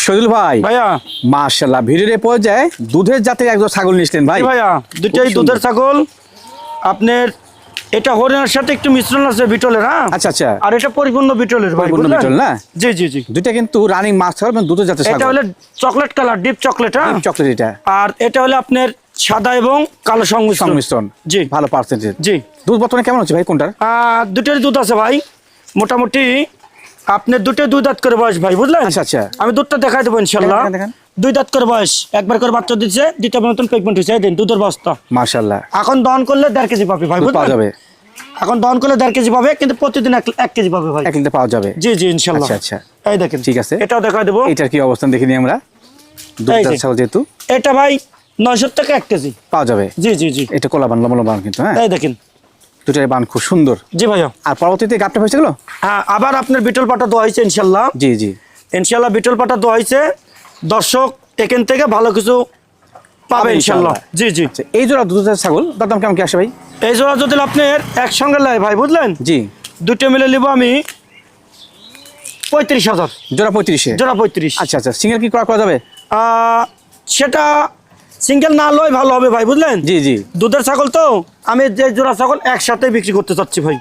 শহীদুল ভাই ভাইয়া মাশাআল্লাহ ভিডিওতে পর্যায়ে দুধের জাতের একদম ছাগল নিছেন ভাই। ভাইয়া দুটাই দুধের ছাগল। আপনার এটা হরিণের সাথে একটু মিশ্রণ আছে বিটলের, হ্যাঁ আচ্ছা আচ্ছা, আর এটা পরিপূর্ণ বিটলের ভাই, পরিপূর্ণ বুঝলেন? বিটল না? জি জি জি। দুইটা কিন্তু রানিং মাছ ছাগল এবং দুধের জাতের এটা ছাগল। হলো চকলেট কালার, ডিপ চকলেট, হ্যাঁ চকলেট এটা, আর এটা হলো আপনার সাদা এবং কালো সংমিশ্রণ। জি ভালো পার্সেন্টেজ। জি। দুধ বর্তমানে কেমন হচ্ছে ভাই কোনটার? দুটোরই দুধ আছে ভাই, মোটামুটি আপনার দুটোই 2 দাঁত করে বয়স ভাই, বুঝলেন? আচ্ছা আচ্ছা, আমি দুধটা দেখাই দেবো ইনশাল্লাহ। দেখেন 2 দাঁত করে বয়স, একবার করে বাচ্চা দিচ্ছে, দ্বিতীয় নতুন প্রেগনেন্ট হয়েছে, এই দিন দুধের বস্তা। মাশাআল্লাহ এখন দহন করলে 1.5 কেজি পাবে ভাই, দুধ পাওয়া বুঝলেন? যাবে। এখন দহন করলে 1.5 কেজি পাবে, কিন্তু প্রতিদিন 1 কেজি পাবে ভাই। 1 লিটার পাওয়া যাবে। জি জি ইনশাল্লাহ। আচ্ছা আচ্ছা, এই দেখেন, ঠিক আছে, এটাও দেখাই দেবো। এটার কি অবস্থান দেখিনি আমরা। এই দুধ যে। ছাগল যেহেতু এটা ভাই 900 টাকা 1 কেজি পাওয়া যাবে। জি জি জি। এটা কোলা বান লম্বা বান কিন্তু, হ্যাঁ এই দেখেন, দুটার বান খুব সুন্দর। জি ভাইয়া। আর পরবর্তীতে গাপটা হয়েছে গেল। হ্যাঁ, আবার আপনার বিটল পাটা দেওয়া হয়েছে ইনশাল্লাহ। জি জি ইনশাল্লাহ বিটল পাটা দেওয়া হয়েছে, দর্শক এখান থেকে ভালো কিছু পাবে ইনশাল্লাহ। জি জি। আচ্ছা, এই জোড়া দুধের ছাগল দাম কেমন কি আসে ভাই? এই জোড়া যদি আপনার একসঙ্গে লাই ভাই, বুঝলেন? জি, দুটো মিলে নিব আমি 35,000 জোড়া 35-এ। জোড়া 35। আচ্ছা আচ্ছা, সিঙ্গেল কি করা যাবে? সেটা সিঙ্গেল না লয় ভালো হবে ভাই, বুঝলেন? জি জি। দুধের ছাগল তো, আমি যে জোড়া ছাগল একসাথে বিক্রি করতে চাচ্ছি ভাই।